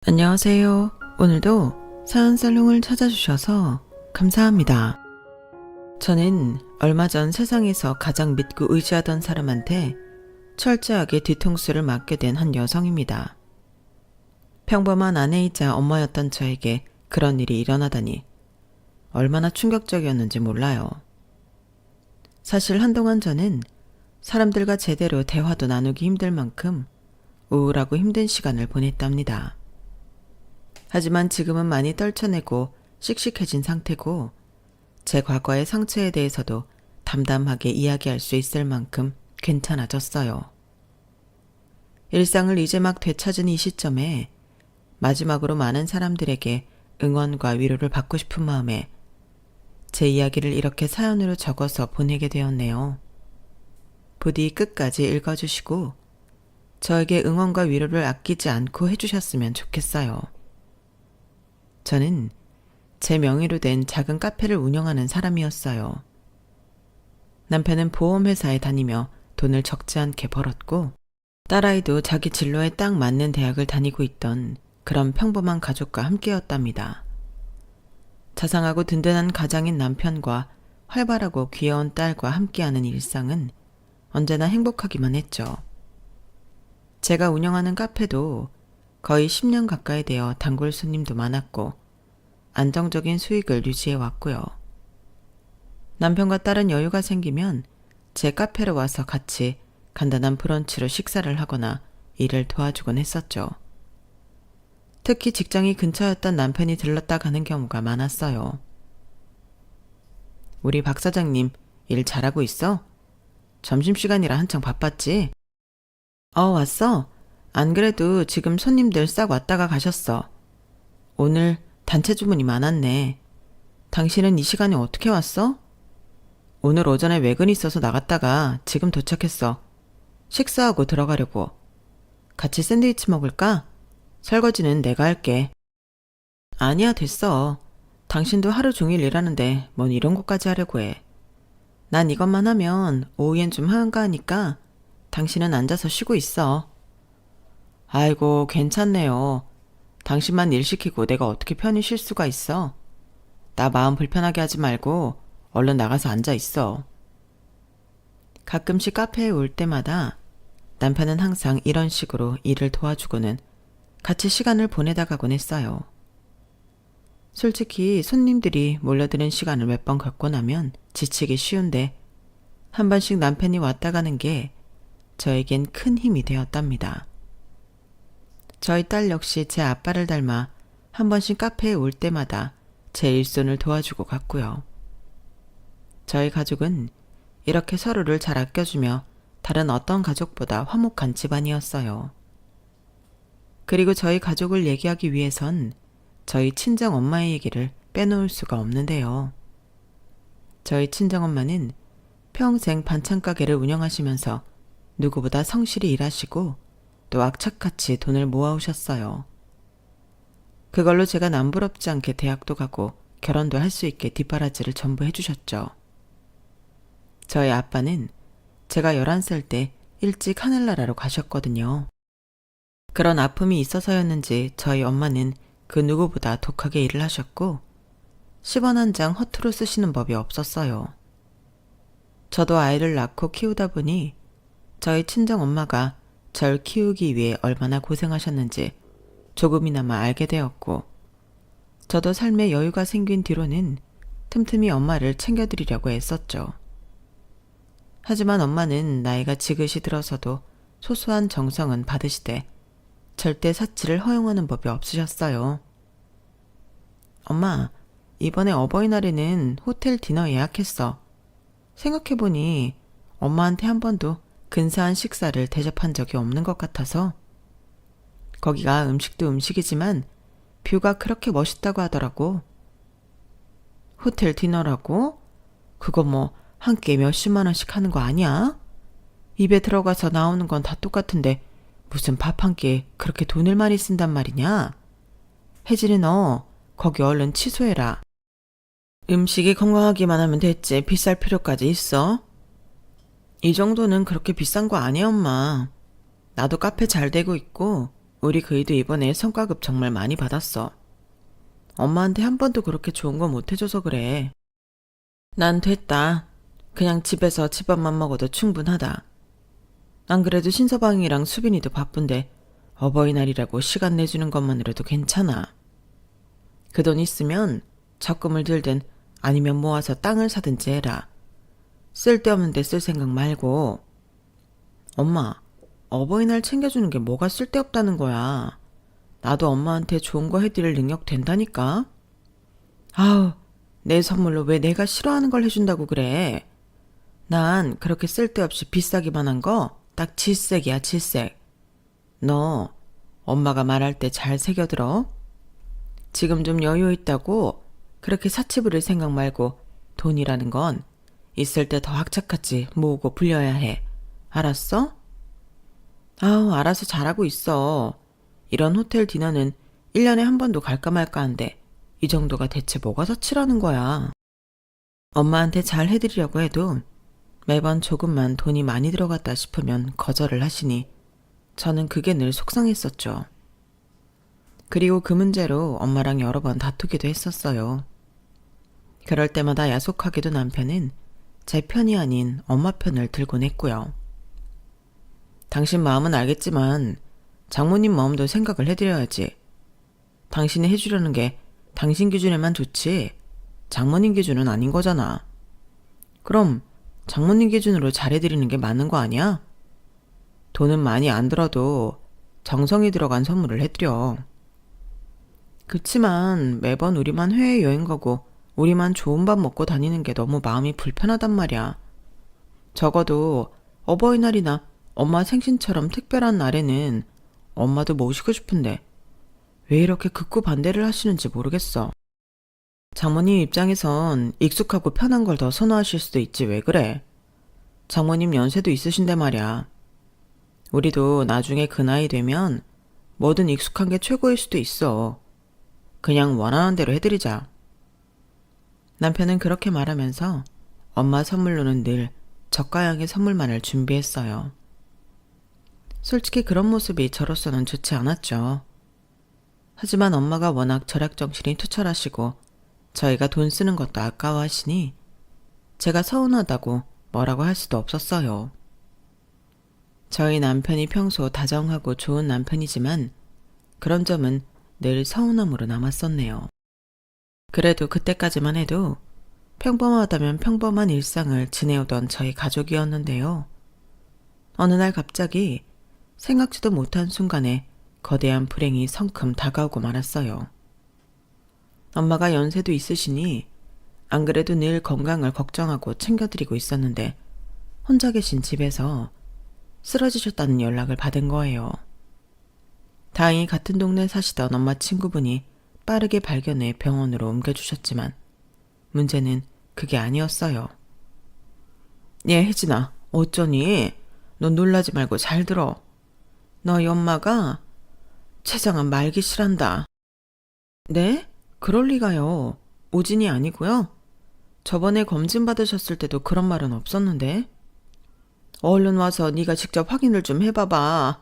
안녕하세요. 오늘도 사연살롱을 찾아주셔서 감사합니다. 저는 얼마 전 세상에서 가장 믿고 의지하던 사람한테 철저하게 뒤통수를 맞게 된 한 여성입니다. 평범한 아내이자 엄마였던 저에게 그런 일이 일어나다니 얼마나 충격적이었는지 몰라요. 사실 한동안 저는 사람들과 제대로 대화도 나누기 힘들 만큼 우울하고 힘든 시간을 보냈답니다. 하지만 지금은 많이 떨쳐내고 씩씩해진 상태고 제 과거의 상처에 대해서도 담담하게 이야기할 수 있을 만큼 괜찮아졌어요. 일상을 이제 막 되찾은 이 시점에 마지막으로 많은 사람들에게 응원과 위로를 받고 싶은 마음에 제 이야기를 이렇게 사연으로 적어서 보내게 되었네요. 부디 끝까지 읽어주시고 저에게 응원과 위로를 아끼지 않고 해주셨으면 좋겠어요. 저는 제 명의로 된 작은 카페를 운영하는 사람이었어요. 남편은 보험회사에 다니며 돈을 적지 않게 벌었고 딸아이도 자기 진로에 딱 맞는 대학을 다니고 있던 그런 평범한 가족과 함께였답니다. 자상하고 든든한 가장인 남편과 활발하고 귀여운 딸과 함께하는 일상은 언제나 행복하기만 했죠. 제가 운영하는 카페도 거의 10년 가까이 되어 단골 손님도 많았고 안정적인 수익을 유지해 왔고요. 남편과 딸은 여유가 생기면 제 카페로 와서 같이 간단한 브런치로 식사를 하거나 일을 도와주곤 했었죠. 특히 직장이 근처였던 남편이 들렀다 가는 경우가 많았어요. 우리 박 사장님 일 잘하고 있어? 점심시간이라 한창 바빴지? 왔어. 안 그래도 지금 손님들 싹 왔다가 가셨어. 오늘 단체 주문이 많았네. 당신은 이 시간에 어떻게 왔어? 오늘 오전에 외근 있어서 나갔다가 지금 도착했어. 식사하고 들어가려고. 같이 샌드위치 먹을까? 설거지는 내가 할게. 아니야, 됐어. 당신도 하루 종일 일하는데 뭔 이런 것까지 하려고 해. 난 이것만 하면 오후엔 좀 한가하니까 당신은 앉아서 쉬고 있어. 아이고, 괜찮네요. 당신만 일 시키고 내가 어떻게 편히 쉴 수가 있어? 나 마음 불편하게 하지 말고 얼른 나가서 앉아 있어. 가끔씩 카페에 올 때마다 남편은 항상 이런 식으로 일을 도와주고는 같이 시간을 보내다 가곤 했어요. 솔직히 손님들이 몰려드는 시간을 몇 번 겪고 나면 지치기 쉬운데 한 번씩 남편이 왔다 가는 게 저에겐 큰 힘이 되었답니다. 저희 딸 역시 제 아빠를 닮아 한 번씩 카페에 올 때마다 제 일손을 도와주고 갔고요. 저희 가족은 이렇게 서로를 잘 아껴주며 다른 어떤 가족보다 화목한 집안이었어요. 그리고 저희 가족을 얘기하기 위해선 저희 친정 엄마의 얘기를 빼놓을 수가 없는데요. 저희 친정엄마는 평생 반찬 가게를 운영하시면서 누구보다 성실히 일하시고 또 악착같이 돈을 모아오셨어요. 그걸로 제가 남부럽지 않게 대학도 가고 결혼도 할 수 있게 뒷바라지를 전부 해주셨죠. 저희 아빠는 제가 11살 때 일찍 하늘나라로 가셨거든요. 그런 아픔이 있어서였는지 저희 엄마는 그 누구보다 독하게 일을 하셨고 10원 한 장 허투루 쓰시는 법이 없었어요. 저도 아이를 낳고 키우다 보니 저희 친정엄마가 절 키우기 위해 얼마나 고생하셨는지 조금이나마 알게 되었고 저도 삶에 여유가 생긴 뒤로는 틈틈이 엄마를 챙겨드리려고 애썼죠. 하지만 엄마는 나이가 지긋이 들어서도 소소한 정성은 받으시되 절대 사치를 허용하는 법이 없으셨어요. 엄마, 이번에 어버이날에는 호텔 디너 예약했어. 생각해보니 엄마한테 한 번도 근사한 식사를 대접한 적이 없는 것 같아서. 거기가 음식도 음식이지만 뷰가 그렇게 멋있다고 하더라고. 호텔 디너라고? 그거 뭐 한 끼에 몇십만 원씩 하는 거 아니야? 입에 들어가서 나오는 건 다 똑같은데 무슨 밥 한 끼에 그렇게 돈을 많이 쓴단 말이냐? 혜진이 너 거기 얼른 취소해라. 음식이 건강하기만 하면 됐지 비쌀 필요까지 있어? 이 정도는 그렇게 비싼 거 아니야, 엄마. 나도 카페 잘 되고 있고 우리 그이도 이번에 성과급 정말 많이 받았어. 엄마한테 한 번도 그렇게 좋은 거 못 해줘서 그래. 난 됐다. 그냥 집에서 집밥만 먹어도 충분하다. 안 그래도 신서방이랑 수빈이도 바쁜데 어버이날이라고 시간 내주는 것만으로도 괜찮아. 그 돈 있으면 적금을 들든 아니면 모아서 땅을 사든지 해라. 쓸데없는 데 쓸 생각 말고. 엄마, 어버이날 챙겨주는 게 뭐가 쓸데없다는 거야. 나도 엄마한테 좋은 거 해드릴 능력 된다니까. 아우, 내 선물로 왜 내가 싫어하는 걸 해준다고 그래. 난 그렇게 쓸데없이 비싸기만 한 거 딱 질색이야, 질색. 너 엄마가 말할 때 잘 새겨들어. 지금 좀 여유 있다고 그렇게 사치 부릴 생각 말고 돈이라는 건 있을 때 더 악착같이 모으고 불려야 해. 알았어? 아우, 알아서 잘하고 있어. 이런 호텔 디너는 1년에 한 번도 갈까 말까 한데 이 정도가 대체 뭐가 사치라는 거야. 엄마한테 잘 해드리려고 해도 매번 조금만 돈이 많이 들어갔다 싶으면 거절을 하시니 저는 그게 늘 속상했었죠. 그리고 그 문제로 엄마랑 여러 번 다투기도 했었어요. 그럴 때마다 야속하게도 남편은 제 편이 아닌 엄마 편을 들곤 했고요. 당신 마음은 알겠지만 장모님 마음도 생각을 해드려야지. 당신이 해주려는 게 당신 기준에만 좋지 장모님 기준은 아닌 거잖아. 그럼 장모님 기준으로 잘해드리는 게 맞는 거 아니야? 돈은 많이 안 들어도 정성이 들어간 선물을 해드려. 그치만 매번 우리만 해외여행 가고 우리만 좋은 밥 먹고 다니는 게 너무 마음이 불편하단 말이야. 적어도 어버이날이나 엄마 생신처럼 특별한 날에는 엄마도 모시고 싶은데 왜 이렇게 극구 반대를 하시는지 모르겠어. 장모님 입장에선 익숙하고 편한 걸 더 선호하실 수도 있지 왜 그래. 장모님 연세도 있으신데 말이야. 우리도 나중에 그 나이 되면 뭐든 익숙한 게 최고일 수도 있어. 그냥 원하는 대로 해드리자. 남편은 그렇게 말하면서 엄마 선물로는 늘 저가형의 선물만을 준비했어요. 솔직히 그런 모습이 저로서는 좋지 않았죠. 하지만 엄마가 워낙 절약정신이 투철하시고 저희가 돈 쓰는 것도 아까워하시니 제가 서운하다고 뭐라고 할 수도 없었어요. 저희 남편이 평소 다정하고 좋은 남편이지만 그런 점은 늘 서운함으로 남았었네요. 그래도 그때까지만 해도 평범하다면 평범한 일상을 지내오던 저희 가족이었는데요. 어느 날 갑자기 생각지도 못한 순간에 거대한 불행이 성큼 다가오고 말았어요. 엄마가 연세도 있으시니 안 그래도 늘 건강을 걱정하고 챙겨드리고 있었는데 혼자 계신 집에서 쓰러지셨다는 연락을 받은 거예요. 다행히 같은 동네에 사시던 엄마 친구분이 빠르게 발견해 병원으로 옮겨주셨지만 문제는 그게 아니었어요. 예, 혜진아, 어쩌니? 너 놀라지 말고 잘 들어. 너희 엄마가 췌장암 말기실한다. 네? 그럴 리가요. 오진이 아니고요. 저번에 검진 받으셨을 때도 그런 말은 없었는데. 얼른 와서 네가 직접 확인을 좀 해봐봐.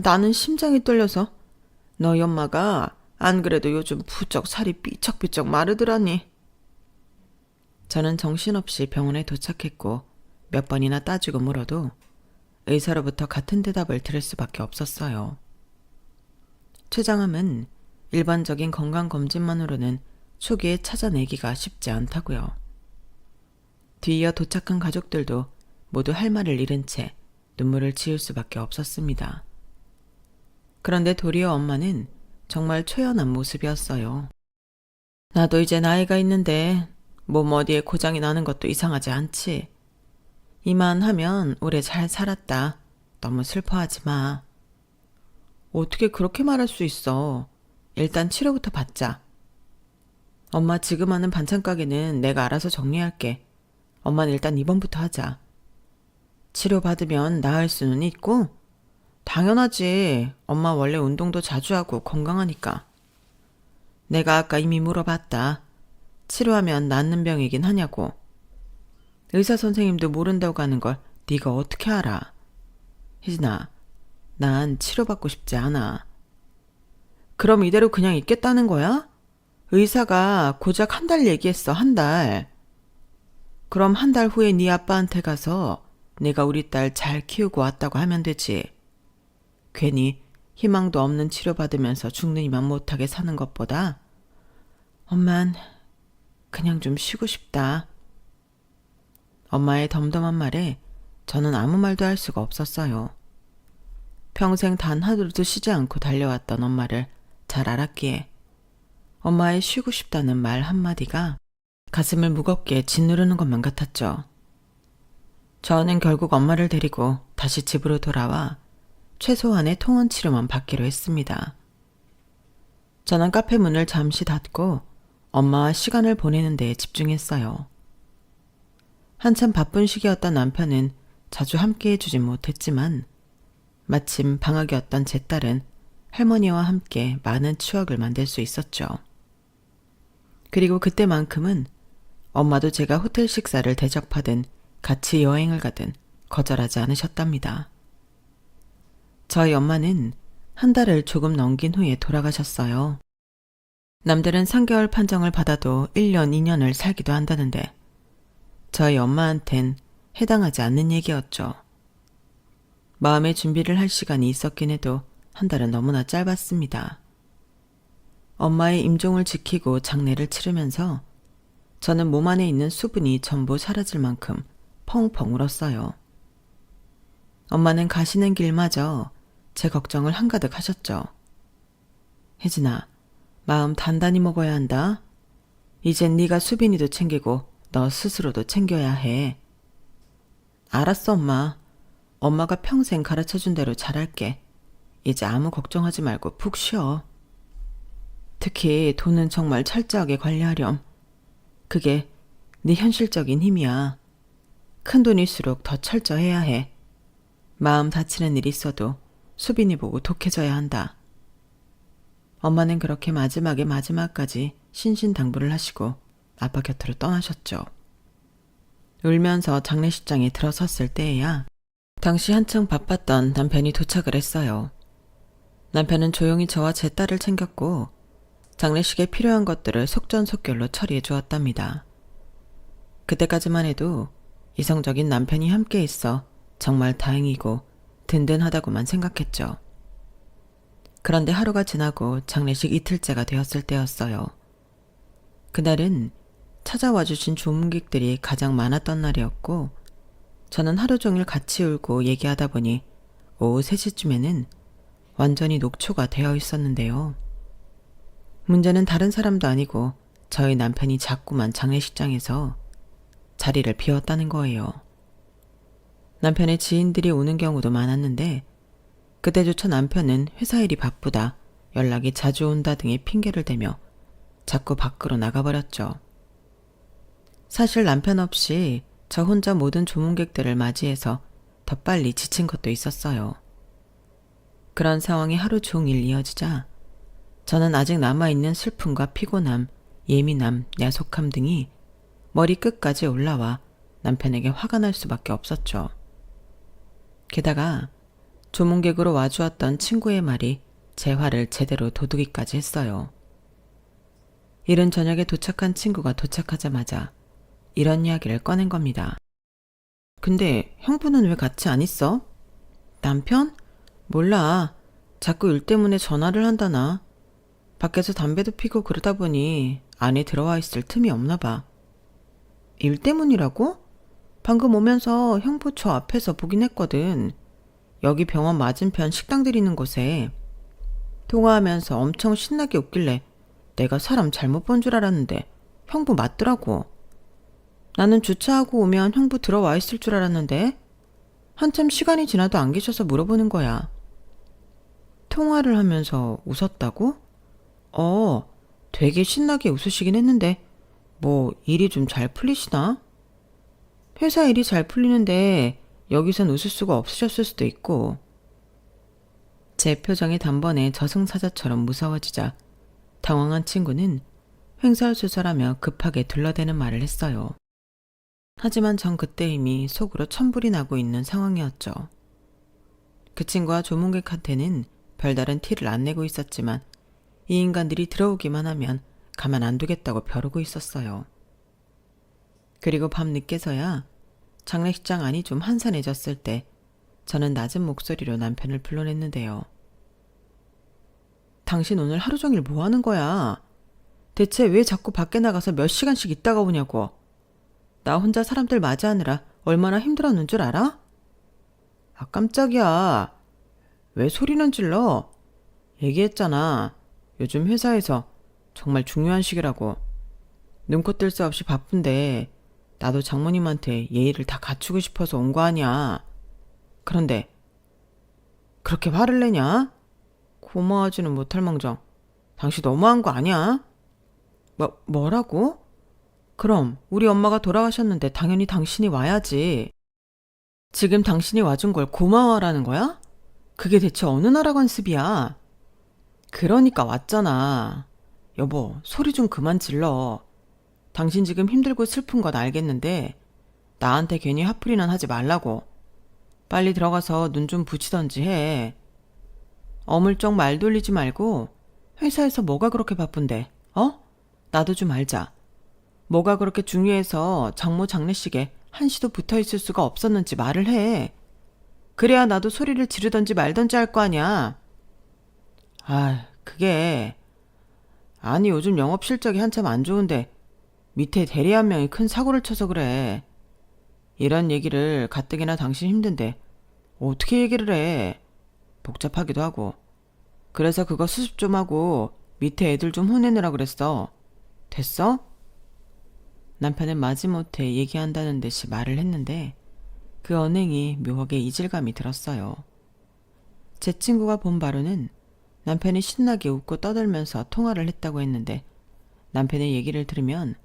나는 심장이 떨려서. 너희 엄마가 안 그래도 요즘 부쩍 살이 삐쩍삐쩍 마르더라니. 저는 정신없이 병원에 도착했고 몇 번이나 따지고 물어도 의사로부터 같은 대답을 들을 수밖에 없었어요. 췌장암은 일반적인 건강검진만으로는 초기에 찾아내기가 쉽지 않다고요. 뒤이어 도착한 가족들도 모두 할 말을 잃은 채 눈물을 지을 수밖에 없었습니다. 그런데 도리어 엄마는 정말 초연한 모습이었어요. 나도 이제 나이가 있는데 몸 어디에 고장이 나는 것도 이상하지 않지. 이만하면 오래 잘 살았다. 너무 슬퍼하지 마. 어떻게 그렇게 말할 수 있어. 일단 치료부터 받자. 엄마 지금 하는 반찬 가게는 내가 알아서 정리할게. 엄마는 일단 입원부터 하자. 치료받으면 나을 수는 있고 당연하지. 엄마 원래 운동도 자주 하고 건강하니까. 내가 아까 이미 물어봤다. 치료하면 낫는 병이긴 하냐고. 의사 선생님도 모른다고 하는 걸 네가 어떻게 알아. 혜진아, 난 치료받고 싶지 않아. 그럼 이대로 그냥 있겠다는 거야? 의사가 고작 한 달 얘기했어, 한 달. 그럼 한 달 후에 네 아빠한테 가서 내가 우리 딸 잘 키우고 왔다고 하면 되지. 괜히 희망도 없는 치료받으면서 죽느니만 못하게 사는 것보다 엄만 그냥 좀 쉬고 싶다. 엄마의 덤덤한 말에 저는 아무 말도 할 수가 없었어요. 평생 단 하루도 쉬지 않고 달려왔던 엄마를 잘 알았기에 엄마의 쉬고 싶다는 말 한마디가 가슴을 무겁게 짓누르는 것만 같았죠. 저는 결국 엄마를 데리고 다시 집으로 돌아와 최소한의 통원 치료만 받기로 했습니다. 저는 카페 문을 잠시 닫고 엄마와 시간을 보내는 데에 집중했어요. 한참 바쁜 시기였던 남편은 자주 함께 해주진 못했지만 마침 방학이었던 제 딸은 할머니와 함께 많은 추억을 만들 수 있었죠. 그리고 그때만큼은 엄마도 제가 호텔 식사를 대접하든 같이 여행을 가든 거절하지 않으셨답니다. 저희 엄마는 한 달을 조금 넘긴 후에 돌아가셨어요. 남들은 3개월 판정을 받아도 1년, 2년을 살기도 한다는데 저희 엄마한텐 해당하지 않는 얘기였죠. 마음의 준비를 할 시간이 있었긴 해도 한 달은 너무나 짧았습니다. 엄마의 임종을 지키고 장례를 치르면서 저는 몸 안에 있는 수분이 전부 사라질 만큼 펑펑 울었어요. 엄마는 가시는 길마저 제 걱정을 한가득 하셨죠. 혜진아, 마음 단단히 먹어야 한다. 이젠 네가 수빈이도 챙기고 너 스스로도 챙겨야 해. 알았어, 엄마. 엄마가 평생 가르쳐준 대로 잘할게. 이제 아무 걱정하지 말고 푹 쉬어. 특히 돈은 정말 철저하게 관리하렴. 그게 네 현실적인 힘이야. 큰 돈일수록 더 철저해야 해. 마음 다치는 일이 있어도 수빈이 보고 독해져야 한다. 엄마는 그렇게 마지막까지 신신당부를 하시고 아빠 곁으로 떠나셨죠. 울면서 장례식장에 들어섰을 때에야 당시 한창 바빴던 남편이 도착을 했어요. 남편은 조용히 저와 제 딸을 챙겼고 장례식에 필요한 것들을 속전속결로 처리해 주었답니다. 그때까지만 해도 이성적인 남편이 함께 있어 정말 다행이고 든든하다고만 생각했죠. 그런데 하루가 지나고 장례식 이틀째가 되었을 때였어요. 그날은 찾아와 주신 조문객들이 가장 많았던 날이었고 저는 하루 종일 같이 울고 얘기하다 보니 오후 3시쯤에는 완전히 녹초가 되어 있었는데요. 문제는 다른 사람도 아니고 저희 남편이 자꾸만 장례식장에서 자리를 비웠다는 거예요. 남편의 지인들이 오는 경우도 많았는데 그때조차 남편은 회사 일이 바쁘다, 연락이 자주 온다 등의 핑계를 대며 자꾸 밖으로 나가버렸죠. 사실 남편 없이 저 혼자 모든 조문객들을 맞이해서 더 빨리 지친 것도 있었어요. 그런 상황이 하루 종일 이어지자 저는 아직 남아있는 슬픔과 피곤함, 예민함, 야속함 등이 머리 끝까지 올라와 남편에게 화가 날 수밖에 없었죠. 게다가 조문객으로 와주었던 친구의 말이 제 화를 제대로 돋우기까지 했어요. 이른 저녁에 도착한 친구가 도착하자마자 이런 이야기를 꺼낸 겁니다. 근데 형부는 왜 같이 안 있어? 남편? 몰라. 자꾸 일 때문에 전화를 한다나. 밖에서 담배도 피고 그러다 보니 안에 들어와 있을 틈이 없나 봐. 일 때문이라고? 방금 오면서 형부 저 앞에서 보긴 했거든. 여기 병원 맞은편 식당들 있는 곳에. 통화하면서 엄청 신나게 웃길래 내가 사람 잘못 본 줄 알았는데 형부 맞더라고. 나는 주차하고 오면 형부 들어와 있을 줄 알았는데 한참 시간이 지나도 안 계셔서 물어보는 거야. 통화를 하면서 웃었다고? 되게 신나게 웃으시긴 했는데 뭐 일이 좀 잘 풀리시나? 회사 일이 잘 풀리는데 여기선 웃을 수가 없으셨을 수도 있고. 제 표정이 단번에 저승사자처럼 무서워지자 당황한 친구는 횡설수설하며 급하게 둘러대는 말을 했어요. 하지만 전 그때 이미 속으로 천불이 나고 있는 상황이었죠. 그 친구와 조문객한테는 별다른 티를 안 내고 있었지만 이 인간들이 들어오기만 하면 가만 안 두겠다고 벼르고 있었어요. 그리고 밤 늦게서야 장례식장 안이 좀 한산해졌을 때 저는 낮은 목소리로 남편을 불러냈는데요. 당신 오늘 하루 종일 뭐 하는 거야? 대체 왜 자꾸 밖에 나가서 몇 시간씩 있다가 오냐고. 나 혼자 사람들 맞이하느라 얼마나 힘들었는 줄 알아? 아, 깜짝이야. 왜 소리는 질러? 얘기했잖아. 요즘 회사에서 정말 중요한 시기라고. 눈코 뜰 새 없이 바쁜데 나도 장모님한테 예의를 다 갖추고 싶어서 온 거 아니야. 그런데 그렇게 화를 내냐? 고마워하지는 못할 망정. 당신 너무한 거 아니야? 뭐라고? 그럼 우리 엄마가 돌아가셨는데 당연히 당신이 와야지. 지금 당신이 와준 걸 고마워하라는 거야? 그게 대체 어느 나라 관습이야? 그러니까 왔잖아. 여보, 소리 좀 그만 질러. 당신 지금 힘들고 슬픈 건 알겠는데 나한테 괜히 화풀이는 하지 말라고. 빨리 들어가서 눈 좀 붙이던지 해. 어물쩍 말 돌리지 말고 회사에서 뭐가 그렇게 바쁜데, 어? 나도 좀 알자. 뭐가 그렇게 중요해서 장모 장례식에 한시도 붙어있을 수가 없었는지 말을 해. 그래야 나도 소리를 지르던지 말던지 할 거 아니야. 아, 그게... 아니, 요즘 영업 실적이 한참 안 좋은데 밑에 대리 한 명이 큰 사고를 쳐서 그래. 이런 얘기를 가뜩이나 당신 힘든데 어떻게 얘기를 해. 복잡하기도 하고. 그래서 그거 수습 좀 하고 밑에 애들 좀 혼내느라 그랬어. 됐어? 남편은 마지못해 얘기한다는 듯이 말을 했는데 그 언행이 묘하게 이질감이 들었어요. 제 친구가 본 바로는 남편이 신나게 웃고 떠들면서 통화를 했다고 했는데 남편의 얘기를 들으면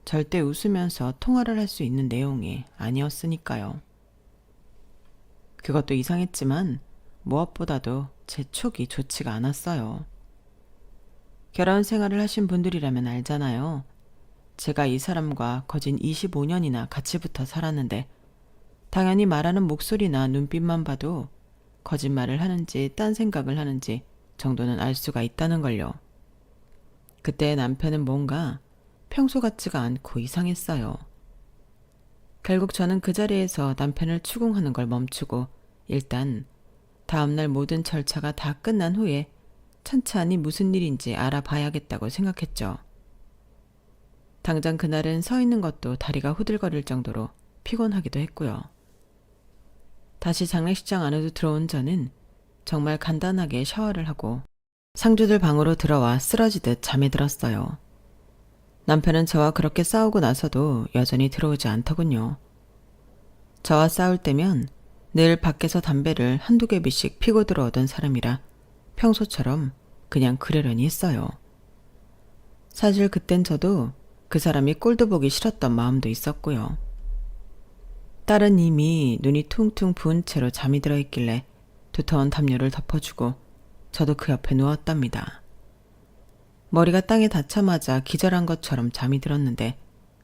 절대 웃으면서 통화를 할 수 있는 내용이 아니었으니까요. 그것도 이상했지만 무엇보다도 제 촉이 좋지가 않았어요. 결혼 생활을 하신 분들이라면 알잖아요. 제가 이 사람과 거진 25년이나 같이 붙어 살았는데 당연히 말하는 목소리나 눈빛만 봐도 거짓말을 하는지 딴 생각을 하는지 정도는 알 수가 있다는 걸요. 그때 남편은 뭔가 평소 같지가 않고 이상했어요. 결국 저는 그 자리에서 남편을 추궁하는 걸 멈추고 일단 다음날 모든 절차가 다 끝난 후에 천천히 무슨 일인지 알아봐야겠다고 생각했죠. 당장 그날은 서 있는 것도 다리가 후들거릴 정도로 피곤하기도 했고요. 다시 장례식장 안으로 들어온 저는 정말 간단하게 샤워를 하고 상주들 방으로 들어와 쓰러지듯 잠에 들었어요. 남편은 저와 그렇게 싸우고 나서도 여전히 들어오지 않더군요. 저와 싸울 때면 늘 밖에서 담배를 한두 개비씩 피고 들어오던 사람이라 평소처럼 그냥 그러려니 했어요. 사실 그땐 저도 그 사람이 꼴도 보기 싫었던 마음도 있었고요. 딸은 이미 눈이 퉁퉁 부은 채로 잠이 들어 있길래 두터운 담요를 덮어주고 저도 그 옆에 누웠답니다. 머리가 땅에 닿자마자 기절한 것처럼 잠이 들었는데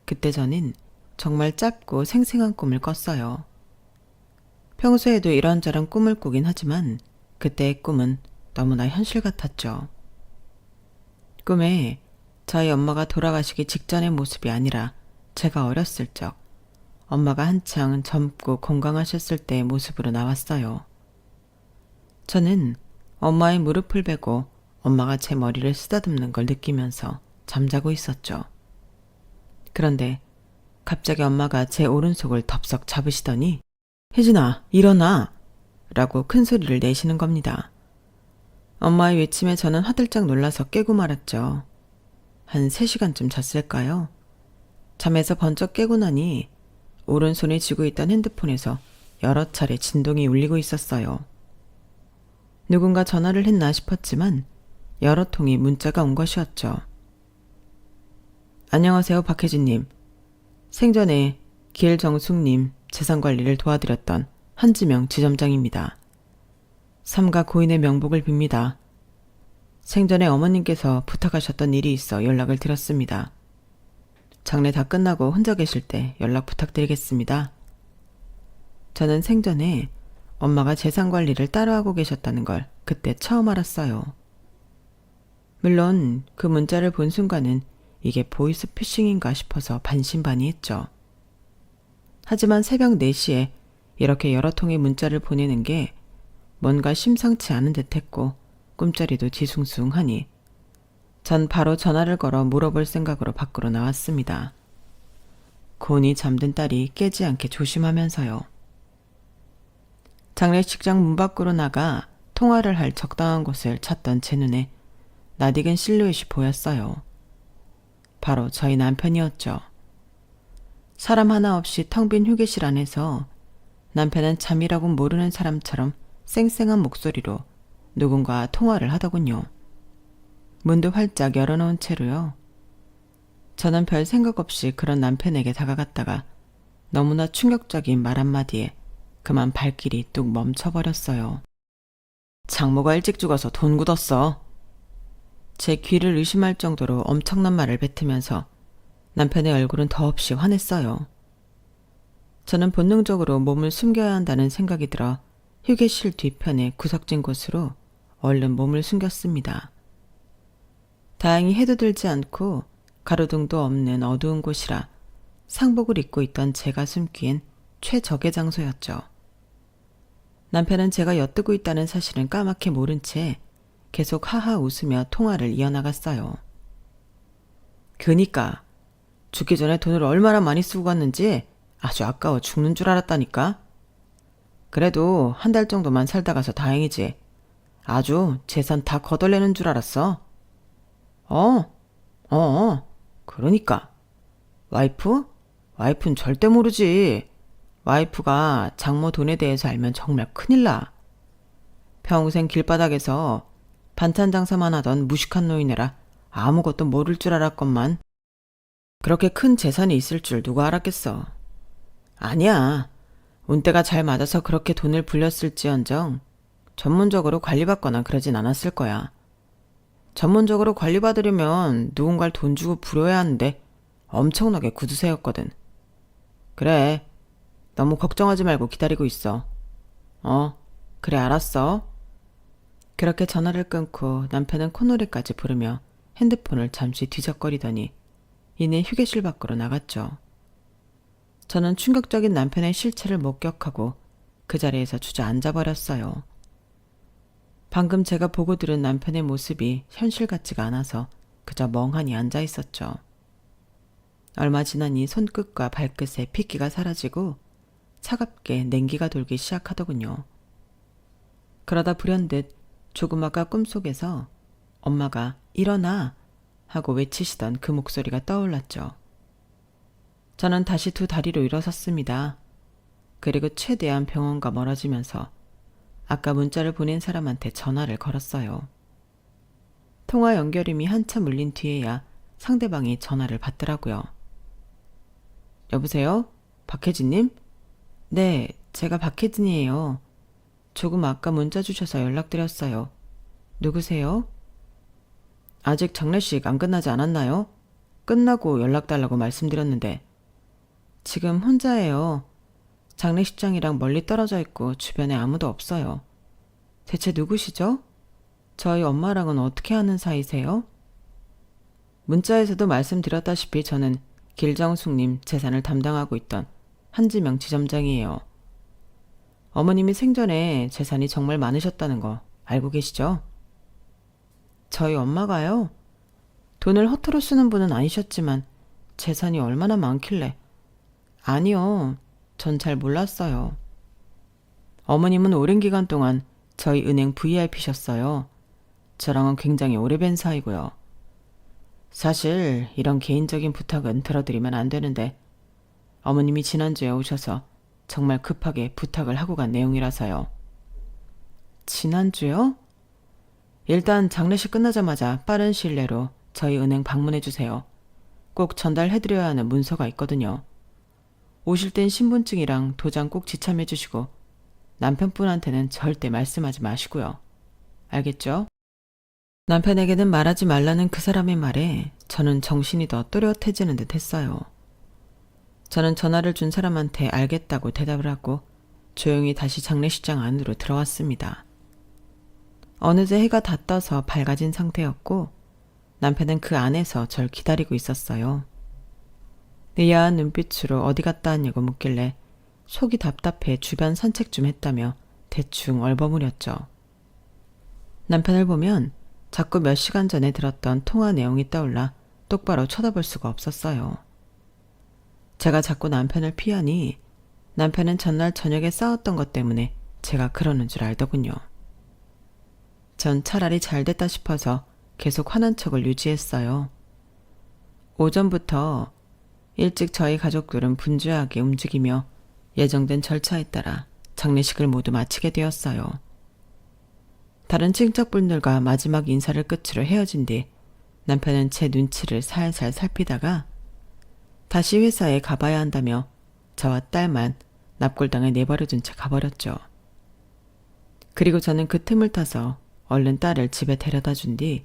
그때 저는 정말 짧고 생생한 꿈을 꿨어요. 평소에도 이런저런 꿈을 꾸긴 하지만 그때의 꿈은 너무나 현실 같았죠. 꿈에 저희 엄마가 돌아가시기 직전의 모습이 아니라 제가 어렸을 적 엄마가 한창 젊고 건강하셨을 때의 모습으로 나왔어요. 저는 엄마의 무릎을 베고 엄마가 제 머리를 쓰다듬는 걸 느끼면서 잠자고 있었죠. 그런데 갑자기 엄마가 제 오른손을 덥석 잡으시더니 혜진아, 일어나! 라고 큰 소리를 내시는 겁니다. 엄마의 외침에 저는 화들짝 놀라서 깨고 말았죠. 한 3시간쯤 잤을까요? 잠에서 번쩍 깨고 나니 오른손에 쥐고 있던 핸드폰에서 여러 차례 진동이 울리고 있었어요. 누군가 전화를 했나 싶었지만 여러 통의 문자가 온 것이었죠. 안녕하세요, 박혜진님. 생전에 길정숙님 재산관리를 도와드렸던 한지명 지점장입니다. 삼가 고인의 명복을 빕니다. 생전에 어머님께서 부탁하셨던 일이 있어 연락을 드렸습니다. 장례 다 끝나고 혼자 계실 때 연락 부탁드리겠습니다. 저는 생전에 엄마가 재산 관리를 따로 하고 계셨다는 걸 그때 처음 알았어요. 물론 그 문자를 본 순간은 이게 보이스피싱인가 싶어서 반신반의했죠. 하지만 새벽 4시에 이렇게 여러 통의 문자를 보내는 게 뭔가 심상치 않은 듯했고 꿈자리도 뒤숭숭하니 전 바로 전화를 걸어 물어볼 생각으로 밖으로 나왔습니다. 곤히 잠든 딸이 깨지 않게 조심하면서요. 장례식장 문 밖으로 나가 통화를 할 적당한 곳을 찾던 제 눈에 낯익은 실루엣이 보였어요. 바로 저희 남편이었죠. 사람 하나 없이 텅 빈 휴게실 안에서 남편은 잠이라고 모르는 사람처럼 쌩쌩한 목소리로 누군가 통화를 하더군요. 문도 활짝 열어놓은 채로요. 저는 별 생각 없이 그런 남편에게 다가갔다가 너무나 충격적인 말 한마디에 그만 발길이 뚝 멈춰버렸어요. 장모가 일찍 죽어서 돈 굳었어. 제 귀를 의심할 정도로 엄청난 말을 뱉으면서 남편의 얼굴은 더없이 환했어요. 저는 본능적으로 몸을 숨겨야 한다는 생각이 들어 휴게실 뒤편의 구석진 곳으로 얼른 몸을 숨겼습니다. 다행히 해도 들지 않고 가로등도 없는 어두운 곳이라 상복을 입고 있던 제가 숨기엔 최적의 장소였죠. 남편은 제가 엿듣고 있다는 사실은 까맣게 모른 채 계속 하하 웃으며 통화를 이어나갔어요. 그니까 죽기 전에 돈을 얼마나 많이 쓰고 갔는지 아주 아까워 죽는 줄 알았다니까. 그래도 한 달 정도만 살다 가서 다행이지. 아주 재산 다 거덜내는 줄 알았어. 그러니까. 와이프? 와이프는 절대 모르지. 와이프가 장모 돈에 대해서 알면 정말 큰일 나. 평생 길바닥에서 반찬 장사만 하던 무식한 노인네라 아무것도 모를 줄 알았건만. 그렇게 큰 재산이 있을 줄 누가 알았겠어. 아니야. 운때가 잘 맞아서 그렇게 돈을 불렸을지언정 전문적으로 관리받거나 그러진 않았을 거야. 전문적으로 관리받으려면 누군가를 돈 주고 부려야 하는데 엄청나게 구두쇠였거든. 그래. 너무 걱정하지 말고 기다리고 있어. 그래 알았어. 그렇게 전화를 끊고 남편은 콧노래까지 부르며 핸드폰을 잠시 뒤적거리더니 이내 휴게실 밖으로 나갔죠. 저는 충격적인 남편의 실체를 목격하고 그 자리에서 주저앉아 버렸어요. 방금 제가 보고 들은 남편의 모습이 현실 같지가 않아서 그저 멍하니 앉아 있었죠. 얼마 지나니 손끝과 발끝에 핏기가 사라지고 차갑게 냉기가 돌기 시작하더군요. 그러다 불현듯 조금 아까 꿈속에서 엄마가 일어나 하고 외치시던 그 목소리가 떠올랐죠. 저는 다시 두 다리로 일어섰습니다. 그리고 최대한 병원과 멀어지면서 아까 문자를 보낸 사람한테 전화를 걸었어요. 통화 연결음이 한참 울린 뒤에야 상대방이 전화를 받더라고요. 여보세요? 박혜진님? 네, 제가 박혜진이에요. 조금 아까 문자 주셔서 연락드렸어요. 누구세요? 아직 장례식 안 끝나지 않았나요? 끝나고 연락달라고 말씀드렸는데. 지금 혼자예요. 장례식장이랑 멀리 떨어져 있고 주변에 아무도 없어요. 대체 누구시죠? 저희 엄마랑은 어떻게 하는 사이세요? 문자에서도 말씀드렸다시피 저는 길정숙님 재산을 담당하고 있던 한지명 지점장이에요. 어머님이 생전에 재산이 정말 많으셨다는 거 알고 계시죠? 저희 엄마가요? 돈을 허투루 쓰는 분은 아니셨지만 재산이 얼마나 많길래. 아니요. 전 잘 몰랐어요. 어머님은 오랜 기간 동안 저희 은행 VIP셨어요. 저랑은 굉장히 오래된 사이고요. 사실 이런 개인적인 부탁은 들어드리면 안 되는데 어머님이 지난주에 오셔서 정말 급하게 부탁을 하고 간 내용이라서요. 지난주요? 일단 장례식 끝나자마자 빠른 시일 내로 저희 은행 방문해 주세요. 꼭 전달해드려야 하는 문서가 있거든요. 오실 땐 신분증이랑 도장 꼭 지참해 주시고 남편분한테는 절대 말씀하지 마시고요. 알겠죠? 남편에게는 말하지 말라는 그 사람의 말에 저는 정신이 더 또렷해지는 듯 했어요. 저는 전화를 준 사람한테 알겠다고 대답을 하고 조용히 다시 장례식장 안으로 들어왔습니다. 어느새 해가 다 떠서 밝아진 상태였고 남편은 그 안에서 절 기다리고 있었어요. 의아한 눈빛으로 어디 갔다 왔냐고 묻길래 속이 답답해 주변 산책 좀 했다며 대충 얼버무렸죠. 남편을 보면 자꾸 몇 시간 전에 들었던 통화 내용이 떠올라 똑바로 쳐다볼 수가 없었어요. 제가 자꾸 남편을 피하니 남편은 전날 저녁에 싸웠던 것 때문에 제가 그러는 줄 알더군요. 전 차라리 잘 됐다 싶어서 계속 화난 척을 유지했어요. 오전부터 일찍 저희 가족들은 분주하게 움직이며 예정된 절차에 따라 장례식을 모두 마치게 되었어요. 다른 친척분들과 마지막 인사를 끝으로 헤어진 뒤 남편은 제 눈치를 살살 살피다가 다시 회사에 가봐야 한다며 저와 딸만 납골당에 내버려둔 채 가버렸죠. 그리고 저는 그 틈을 타서 얼른 딸을 집에 데려다 준 뒤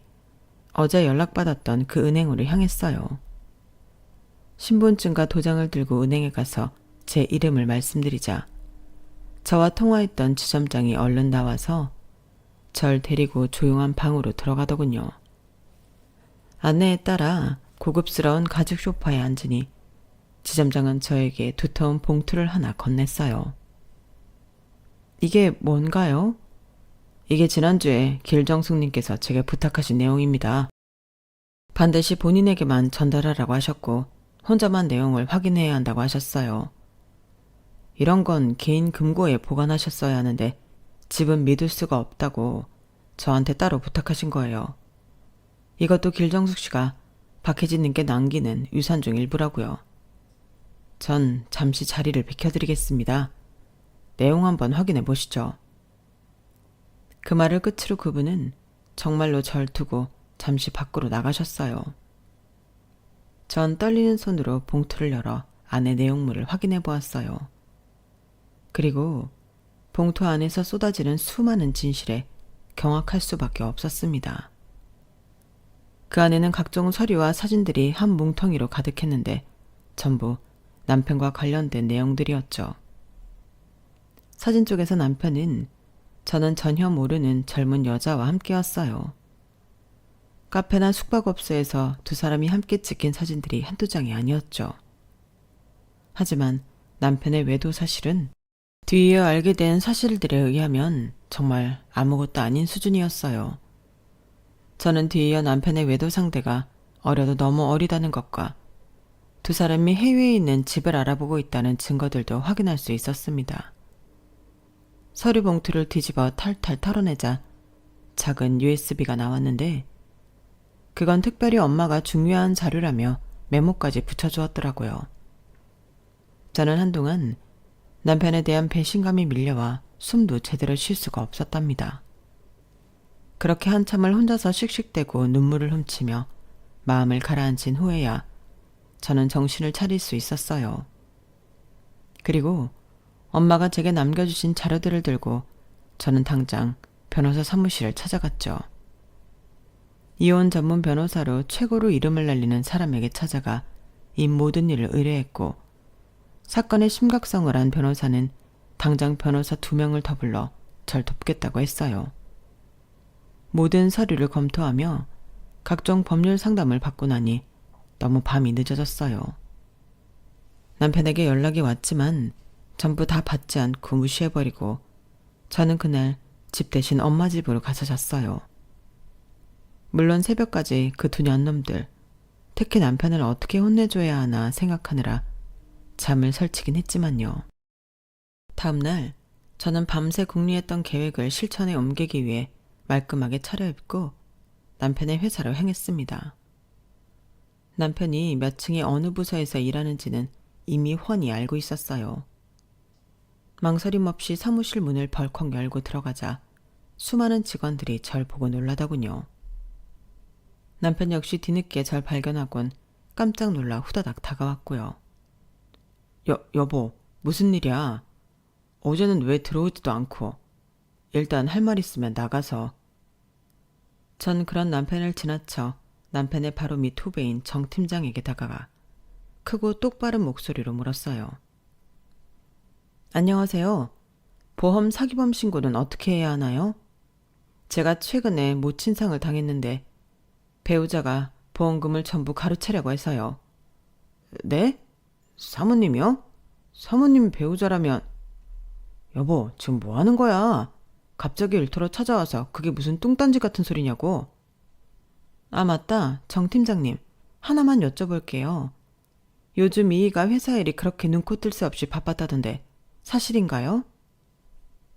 어제 연락받았던 그 은행으로 향했어요. 신분증과 도장을 들고 은행에 가서 제 이름을 말씀드리자 저와 통화했던 지점장이 얼른 나와서 절 데리고 조용한 방으로 들어가더군요. 안내에 따라 고급스러운 가죽 소파에 앉으니 지점장은 저에게 두터운 봉투를 하나 건넸어요. 이게 뭔가요? 이게 지난주에 길정숙님께서 제게 부탁하신 내용입니다. 반드시 본인에게만 전달하라고 하셨고 혼자만 내용을 확인해야 한다고 하셨어요. 이런 건 개인 금고에 보관하셨어야 하는데 집은 믿을 수가 없다고 저한테 따로 부탁하신 거예요. 이것도 길정숙 씨가 박혜진님께 남기는 유산 중 일부라고요. 전 잠시 자리를 비켜드리겠습니다. 내용 한번 확인해 보시죠. 그 말을 끝으로 그분은 정말로 절 두고 잠시 밖으로 나가셨어요. 전 떨리는 손으로 봉투를 열어 안의 내용물을 확인해 보았어요. 그리고 봉투 안에서 쏟아지는 수많은 진실에 경악할 수밖에 없었습니다. 그 안에는 각종 서류와 사진들이 한 뭉텅이로 가득했는데 전부 남편과 관련된 내용들이었죠. 사진 쪽에서 남편은 저는 전혀 모르는 젊은 여자와 함께였어요. 카페나 숙박업소에서 두 사람이 함께 찍힌 사진들이 한두 장이 아니었죠. 하지만 남편의 외도 사실은 뒤이어 알게 된 사실들에 의하면 정말 아무것도 아닌 수준이었어요. 저는 뒤이어 남편의 외도 상대가 어려도 너무 어리다는 것과 두 사람이 해외에 있는 집을 알아보고 있다는 증거들도 확인할 수 있었습니다. 서류 봉투를 뒤집어 탈탈 털어내자 작은 USB가 나왔는데 그건 특별히 엄마가 중요한 자료라며 메모까지 붙여주었더라고요. 저는 한동안 남편에 대한 배신감이 밀려와 숨도 제대로 쉴 수가 없었답니다. 그렇게 한참을 혼자서 씩씩대고 눈물을 훔치며 마음을 가라앉힌 후에야 저는 정신을 차릴 수 있었어요. 그리고 엄마가 제게 남겨주신 자료들을 들고 저는 당장 변호사 사무실을 찾아갔죠. 이혼 전문 변호사로 최고로 이름을 날리는 사람에게 찾아가 이 모든 일을 의뢰했고 사건의 심각성을 안 변호사는 당장 변호사 2명을 더 불러 절 돕겠다고 했어요. 모든 서류를 검토하며 각종 법률 상담을 받고 나니 너무 밤이 늦어졌어요. 남편에게 연락이 왔지만 전부 다 받지 않고 무시해버리고 저는 그날 집 대신 엄마 집으로 가서 잤어요. 물론 새벽까지 그 두 년놈들, 특히 남편을 어떻게 혼내줘야 하나 생각하느라 잠을 설치긴 했지만요. 다음날 저는 밤새 궁리했던 계획을 실천에 옮기기 위해 말끔하게 차려입고 남편의 회사로 향했습니다. 남편이 몇 층의 어느 부서에서 일하는지는 이미 훤히 알고 있었어요. 망설임 없이 사무실 문을 벌컥 열고 들어가자 수많은 직원들이 절 보고 놀라더군요. 남편 역시 뒤늦게 절 발견하곤 깜짝 놀라 후다닥 다가왔고요. 여보, 무슨 일이야? 어제는 왜 들어오지도 않고. 일단 할 말 있으면 나가서. 전 그런 남편을 지나쳐 남편의 바로 밑 후배인 정 팀장에게 다가가 크고 똑바른 목소리로 물었어요. 안녕하세요. 보험 사기범 신고는 어떻게 해야 하나요? 제가 최근에 모친상을 당했는데 배우자가 보험금을 전부 가로채려고 해서요. 네? 사모님이요? 사모님이 배우자라면... 여보, 지금 뭐 하는 거야? 갑자기 일터로 찾아와서 그게 무슨 뚱딴지 같은 소리냐고. 아, 맞다. 정 팀장님, 하나만 여쭤볼게요. 요즘 이희가 회사 일이 그렇게 눈코 뜰 새 없이 바빴다던데 사실인가요?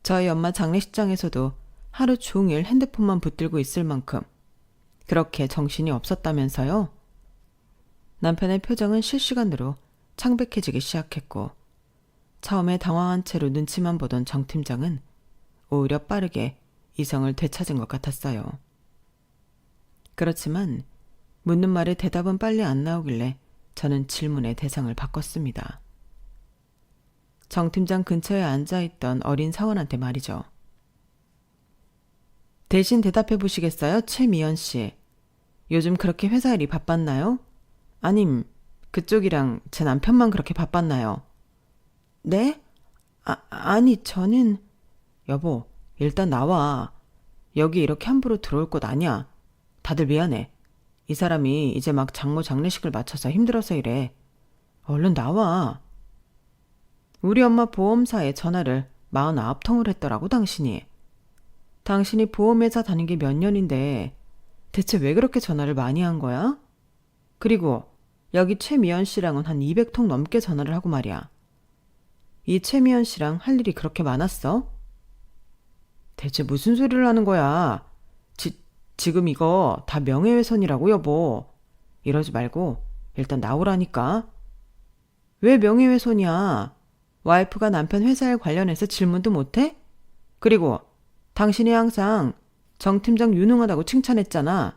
저희 엄마 장례식장에서도 하루 종일 핸드폰만 붙들고 있을 만큼 그렇게 정신이 없었다면서요? 남편의 표정은 실시간으로 창백해지기 시작했고 처음에 당황한 채로 눈치만 보던 정 팀장은 오히려 빠르게 이성을 되찾은 것 같았어요. 그렇지만 묻는 말에 대답은 빨리 안 나오길래 저는 질문의 대상을 바꿨습니다. 정 팀장 근처에 앉아있던 어린 사원한테 말이죠. 대신 대답해 보시겠어요? 최미연 씨. 요즘 그렇게 회사 일이 바빴나요? 아님 그쪽이랑 제 남편만 그렇게 바빴나요? 네? 아니 저는... 여보, 일단 나와. 여기 이렇게 함부로 들어올 곳 아니야. 다들 미안해. 이 사람이 이제 막 장모 장례식을 마쳐서 힘들어서 이래. 얼른 나와. 우리 엄마 보험사에 전화를 49통을 했더라고 당신이. 당신이 보험회사 다닌 게 몇 년인데 대체 왜 그렇게 전화를 많이 한 거야? 그리고 여기 최미연 씨랑은 한 200통 넘게 전화를 하고 말이야. 이 최미연 씨랑 할 일이 그렇게 많았어? 대체 무슨 소리를 하는 거야? 지금 이거 다 명예훼손이라고 여보. 이러지 말고 일단 나오라니까. 왜 명예훼손이야? 와이프가 남편 회사에 관련해서 질문도 못해? 그리고 당신이 항상 정 팀장 유능하다고 칭찬했잖아.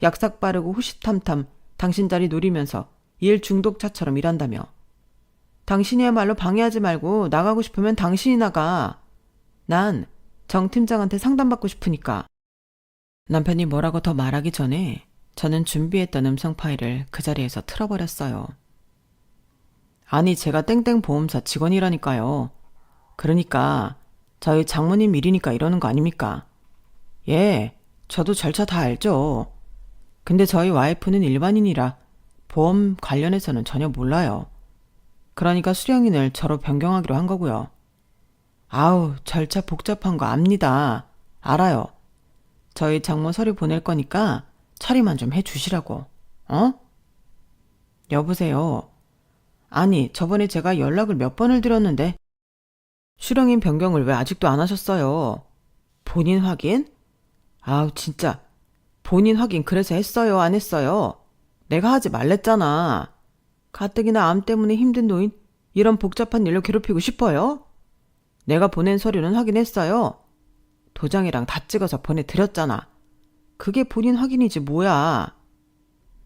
약삭 빠르고 후시탐탐 당신 자리 노리면서 일 중독자처럼 일한다며. 당신이야말로 방해하지 말고 나가고 싶으면 당신이 나가. 난 정 팀장한테 상담받고 싶으니까. 남편이 뭐라고 더 말하기 전에 저는 준비했던 음성 파일을 그 자리에서 틀어버렸어요. 아니 제가 땡땡 보험사 직원이라니까요. 그러니까 저희 장모님 일이니까 이러는 거 아닙니까? 예, 저도 절차 다 알죠. 근데 저희 와이프는 일반인이라 보험 관련해서는 전혀 몰라요. 그러니까 수령인을 저로 변경하기로 한 거고요. 아우, 절차 복잡한 거 압니다. 알아요. 저희 장모 서류 보낼 거니까 처리만 좀 해주시라고. 어? 여보세요. 아니, 저번에 제가 연락을 몇 번을 드렸는데 수령인 변경을 왜 아직도 안 하셨어요? 본인 확인? 아우, 진짜. 본인 확인 그래서 했어요, 안 했어요? 내가 하지 말랬잖아. 가뜩이나 암 때문에 힘든 노인 이런 복잡한 일로 괴롭히고 싶어요? 내가 보낸 서류는 확인했어요. 도장이랑 다 찍어서 보내드렸잖아. 그게 본인 확인이지 뭐야.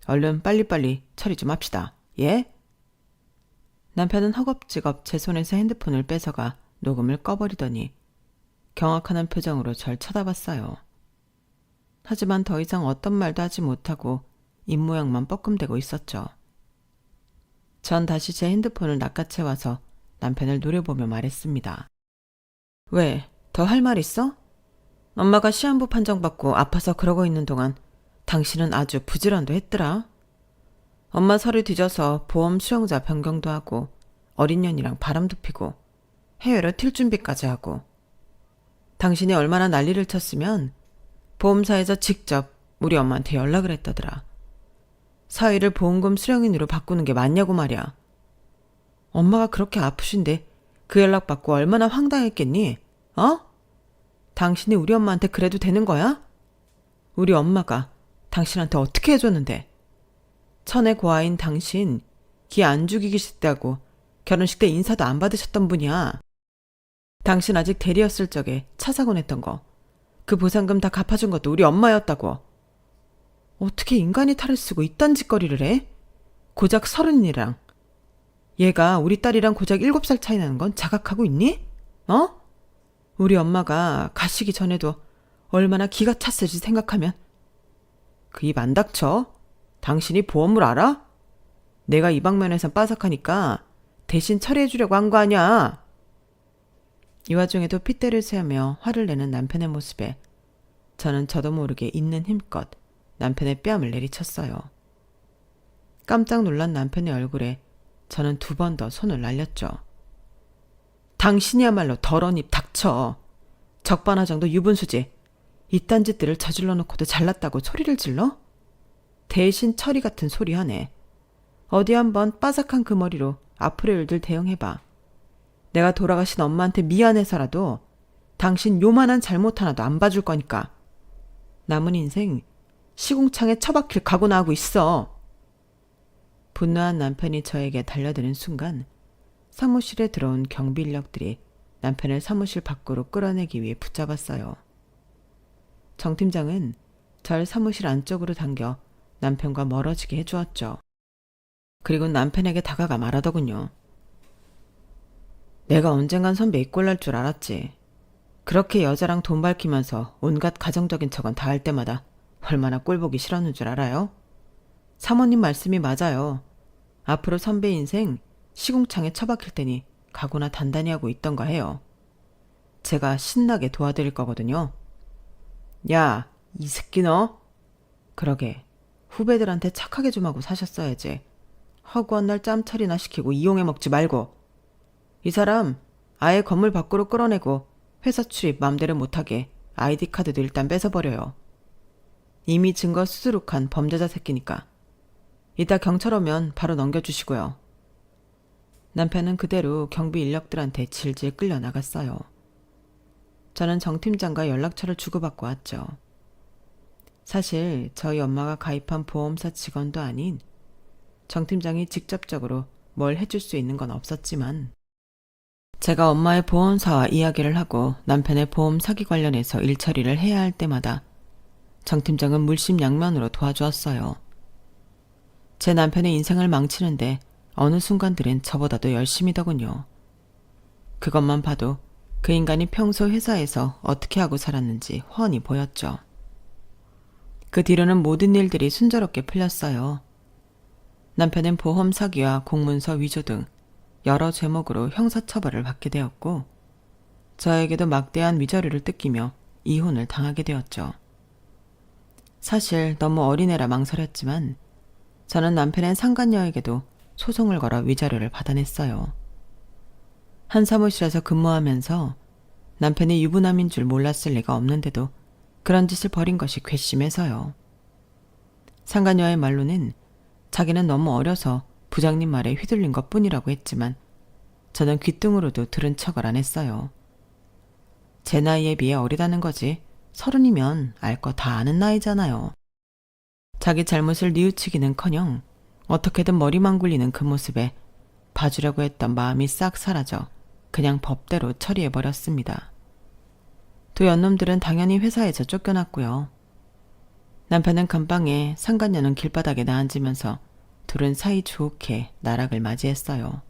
얼른 빨리빨리 처리 좀 합시다. 예? 남편은 허겁지겁 제 손에서 핸드폰을 뺏어가 녹음을 꺼버리더니 경악하는 표정으로 절 쳐다봤어요. 하지만 더 이상 어떤 말도 하지 못하고 입모양만 뻐끔대고 있었죠. 전 다시 제 핸드폰을 낚아채와서 남편을 노려보며 말했습니다. 왜? 더 할 말 있어? 엄마가 시한부 판정받고 아파서 그러고 있는 동안 당신은 아주 부지런도 했더라. 엄마 서류 뒤져서 보험 수령자 변경도 하고 어린 년이랑 바람도 피고 해외로 튈 준비까지 하고. 당신이 얼마나 난리를 쳤으면 보험사에서 직접 우리 엄마한테 연락을 했다더라. 사위를 보험금 수령인으로 바꾸는 게 맞냐고 말이야. 엄마가 그렇게 아프신데 그 연락 받고 얼마나 황당했겠니? 어? 당신이 우리 엄마한테 그래도 되는 거야? 우리 엄마가 당신한테 어떻게 해줬는데? 천의 고아인 당신 기 안 죽이기 싶다고 결혼식 때 인사도 안 받으셨던 분이야. 당신 아직 대리였을 적에 차 사고 냈던 거 그 보상금 다 갚아준 것도 우리 엄마였다고. 어떻게 인간이 탈을 쓰고 이딴 짓거리를 해? 고작 30이랑. 얘가 우리 딸이랑 고작 7살 차이 나는 건 자각하고 있니? 어? 우리 엄마가 가시기 전에도 얼마나 기가 찼을지 생각하면. 그 입 안 닥쳐? 당신이 보험을 알아? 내가 이 방면에선 빠삭하니까 대신 처리해주려고 한 거 아니야. 이 와중에도 핏대를 세우며 화를 내는 남편의 모습에 저는 저도 모르게 있는 힘껏 남편의 뺨을 내리쳤어요. 깜짝 놀란 남편의 얼굴에 저는 2번 더 손을 날렸죠. 당신이야말로 더러운 입 닥쳐. 적반하장도 유분수지. 이딴 짓들을 저질러 놓고도 잘났다고 소리를 질러? 대신 철이 같은 소리 하네. 어디 한번 빠삭한 그 머리로 앞으로의 일들 대응해봐. 내가 돌아가신 엄마한테 미안해서라도 당신 요만한 잘못 하나도 안 봐줄 거니까. 남은 인생 시궁창에 처박힐 각오나 하고 있어. 분노한 남편이 저에게 달려드는 순간 사무실에 들어온 경비 인력들이 남편을 사무실 밖으로 끌어내기 위해 붙잡았어요. 정 팀장은 절 사무실 안쪽으로 당겨 남편과 멀어지게 해주었죠. 그리고 남편에게 다가가 말하더군요. 내가 언젠간 선배 이꼴 날 줄 알았지. 그렇게 여자랑 돈 밝히면서 온갖 가정적인 척은 다 할 때마다 얼마나 꼴보기 싫었는 줄 알아요? 사모님 말씀이 맞아요. 앞으로 선배 인생 시궁창에 처박힐 테니 각오나 단단히 하고 있던가 해요. 제가 신나게 도와드릴 거거든요. 야, 이 새끼 너? 그러게, 후배들한테 착하게 좀 하고 사셨어야지. 허구한 날 짬처리나 시키고 이용해 먹지 말고. 이 사람 아예 건물 밖으로 끌어내고 회사 출입 맘대로 못하게 아이디 카드도 일단 뺏어버려요. 이미 증거 수두룩한 범죄자 새끼니까. 이따 경찰 오면 바로 넘겨주시고요. 남편은 그대로 경비 인력들한테 질질 끌려 나갔어요. 저는 정 팀장과 연락처를 주고받고 왔죠. 사실 저희 엄마가 가입한 보험사 직원도 아닌 정 팀장이 직접적으로 뭘 해줄 수 있는 건 없었지만 제가 엄마의 보험사와 이야기를 하고 남편의 보험 사기 관련해서 일 처리를 해야 할 때마다 정 팀장은 물심양면으로 도와주었어요. 제 남편의 인생을 망치는데 어느 순간들은 저보다도 열심히더군요. 그것만 봐도 그 인간이 평소 회사에서 어떻게 하고 살았는지 훤히 보였죠. 그 뒤로는 모든 일들이 순조롭게 풀렸어요. 남편은 보험 사기와 공문서 위조 등 여러 제목으로 형사처벌을 받게 되었고 저에게도 막대한 위자료를 뜯기며 이혼을 당하게 되었죠. 사실 너무 어린애라 망설였지만 저는 남편의 상간녀에게도 소송을 걸어 위자료를 받아냈어요. 한 사무실에서 근무하면서 남편이 유부남인 줄 몰랐을 리가 없는데도 그런 짓을 벌인 것이 괘씸해서요. 상간녀의 말로는 자기는 너무 어려서 부장님 말에 휘둘린 것뿐이라고 했지만 저는 귓등으로도 들은 척을 안 했어요. 제 나이에 비해 어리다는 거지 30이면 알 거 다 아는 나이잖아요. 자기 잘못을 뉘우치기는커녕 어떻게든 머리만 굴리는 그 모습에 봐주려고 했던 마음이 싹 사라져 그냥 법대로 처리해버렸습니다. 두 연놈들은 당연히 회사에서 쫓겨났고요. 남편은 감방에 상간녀는 길바닥에 나앉으면서 둘은 사이좋게 나락을 맞이했어요.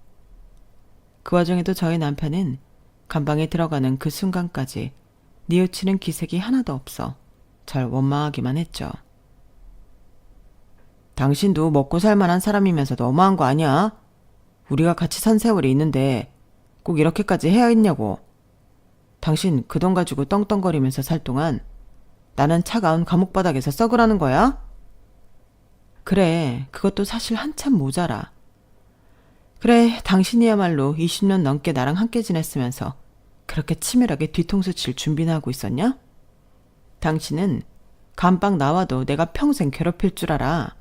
그 와중에도 저희 남편은 감방에 들어가는 그 순간까지 뉘우치는 기색이 하나도 없어 절 원망하기만 했죠. 당신도 먹고 살만한 사람이면서도 너무한 거 아니야? 우리가 같이 산 세월이 있는데 꼭 이렇게까지 해야 했냐고. 당신 그 돈 가지고 떵떵거리면서 살 동안 나는 차가운 감옥바닥에서 썩으라는 거야? 그래, 그것도 사실 한참 모자라. 그래, 당신이야말로 20년 넘게 나랑 함께 지냈으면서 그렇게 치밀하게 뒤통수 칠 준비나 하고 있었냐? 당신은 감방 나와도 내가 평생 괴롭힐 줄 알아.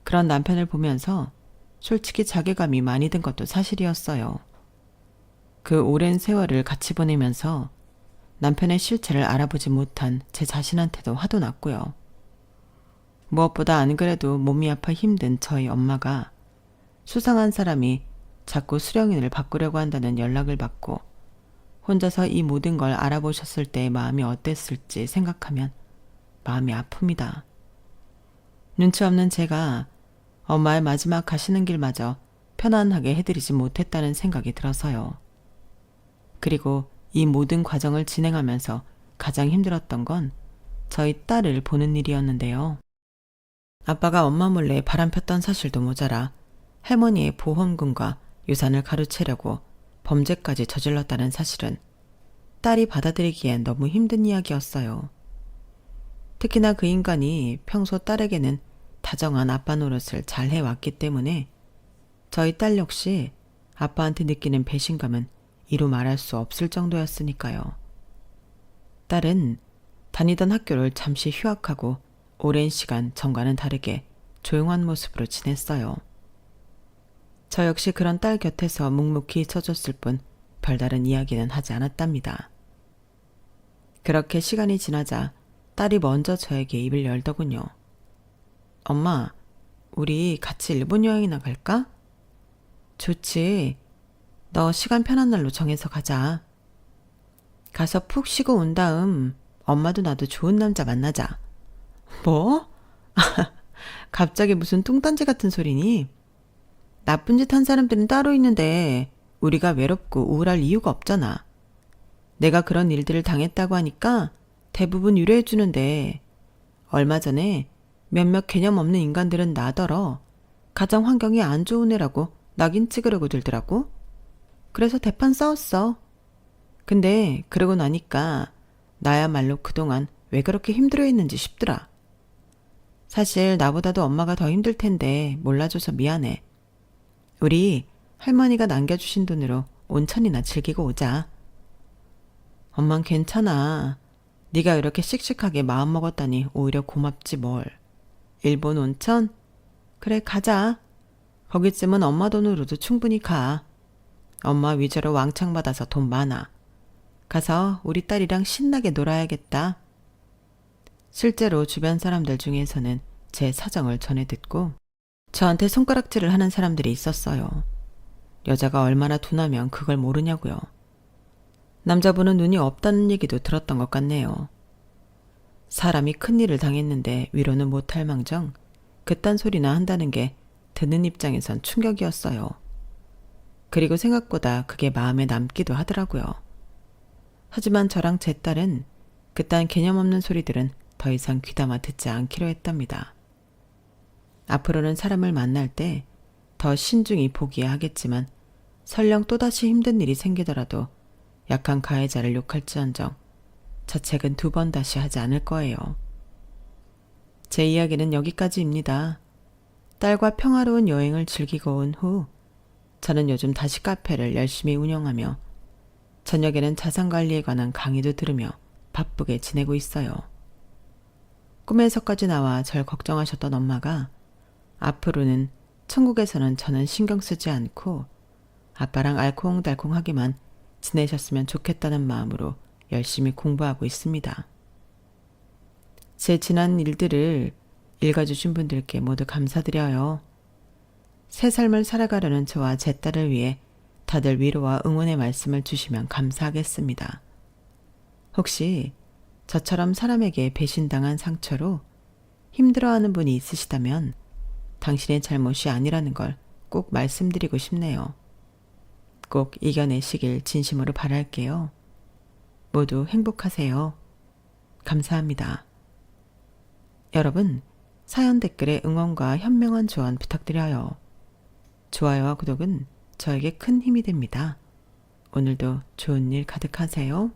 그런 남편을 보면서 솔직히 자괴감이 많이 든 것도 사실이었어요. 그 오랜 세월을 같이 보내면서 남편의 실체를 알아보지 못한 제 자신한테도 화도 났고요. 무엇보다 안 그래도 몸이 아파 힘든 저희 엄마가 수상한 사람이 자꾸 수령인을 바꾸려고 한다는 연락을 받고 혼자서 이 모든 걸 알아보셨을 때의 마음이 어땠을지 생각하면 마음이 아픕니다. 눈치 없는 제가 엄마의 마지막 가시는 길마저 편안하게 해드리지 못했다는 생각이 들어서요. 그리고 이 모든 과정을 진행하면서 가장 힘들었던 건 저희 딸을 보는 일이었는데요. 아빠가 엄마 몰래 바람 폈던 사실도 모자라 할머니의 보험금과 유산을 가로채려고 범죄까지 저질렀다는 사실은 딸이 받아들이기엔 너무 힘든 이야기였어요. 특히나 그 인간이 평소 딸에게는 다정한 아빠 노릇을 잘 해왔기 때문에 저희 딸 역시 아빠한테 느끼는 배신감은 이루 말할 수 없을 정도였으니까요. 딸은 다니던 학교를 잠시 휴학하고 오랜 시간 전과는 다르게 조용한 모습으로 지냈어요. 저 역시 그런 딸 곁에서 묵묵히 있어줬을 뿐 별다른 이야기는 하지 않았답니다. 그렇게 시간이 지나자 딸이 먼저 저에게 입을 열더군요. 엄마, 우리 같이 일본 여행이나 갈까? 좋지. 너 시간 편한 날로 정해서 가자. 가서 푹 쉬고 온 다음 엄마도 나도 좋은 남자 만나자. 뭐? 갑자기 무슨 뚱딴지 같은 소리니? 나쁜 짓 한 사람들은 따로 있는데 우리가 외롭고 우울할 이유가 없잖아. 내가 그런 일들을 당했다고 하니까 대부분 위로해 주는데 얼마 전에 몇몇 개념 없는 인간들은 나더러 가정 환경이 안 좋은 애라고 낙인 찍으려고 들더라고. 그래서 대판 싸웠어. 근데 그러고 나니까 나야말로 그동안 왜 그렇게 힘들어했는지 싶더라. 사실 나보다도 엄마가 더 힘들 텐데 몰라줘서 미안해. 우리 할머니가 남겨주신 돈으로 온천이나 즐기고 오자. 엄만 괜찮아. 네가 이렇게 씩씩하게 마음먹었다니 오히려 고맙지 뭘. 일본 온천? 그래 가자. 거기쯤은 엄마 돈으로도 충분히 가. 엄마 위자료 왕창 받아서 돈 많아. 가서 우리 딸이랑 신나게 놀아야겠다. 실제로 주변 사람들 중에서는 제 사정을 전해 듣고 저한테 손가락질을 하는 사람들이 있었어요. 여자가 얼마나 둔하면 그걸 모르냐고요. 남자분은 눈이 없다는 얘기도 들었던 것 같네요. 사람이 큰일을 당했는데 위로는 못할 망정 그딴 소리나 한다는 게 듣는 입장에선 충격이었어요. 그리고 생각보다 그게 마음에 남기도 하더라고요. 하지만 저랑 제 딸은 그딴 개념 없는 소리들은 더 이상 귀담아 듣지 않기로 했답니다. 앞으로는 사람을 만날 때 더 신중히 보기야 하겠지만 설령 또다시 힘든 일이 생기더라도 약한 가해자를 욕할지언정 자책은 2번 다시 하지 않을 거예요. 제 이야기는 여기까지입니다. 딸과 평화로운 여행을 즐기고 온 후 저는 요즘 다시 카페를 열심히 운영하며 저녁에는 자산관리에 관한 강의도 들으며 바쁘게 지내고 있어요. 꿈에서까지 나와 절 걱정하셨던 엄마가 앞으로는 천국에서는 저는 신경 쓰지 않고 아빠랑 알콩달콩하게만 지내셨으면 좋겠다는 마음으로 열심히 공부하고 있습니다. 제 지난 일들을 읽어주신 분들께 모두 감사드려요. 새 삶을 살아가려는 저와 제 딸을 위해 다들 위로와 응원의 말씀을 주시면 감사하겠습니다. 혹시 저처럼 사람에게 배신당한 상처로 힘들어하는 분이 있으시다면 당신의 잘못이 아니라는 걸 꼭 말씀드리고 싶네요. 꼭 이겨내시길 진심으로 바랄게요. 모두 행복하세요. 감사합니다. 여러분, 사연 댓글에 응원과 현명한 조언 부탁드려요. 좋아요와 구독은 저에게 큰 힘이 됩니다. 오늘도 좋은 일 가득하세요.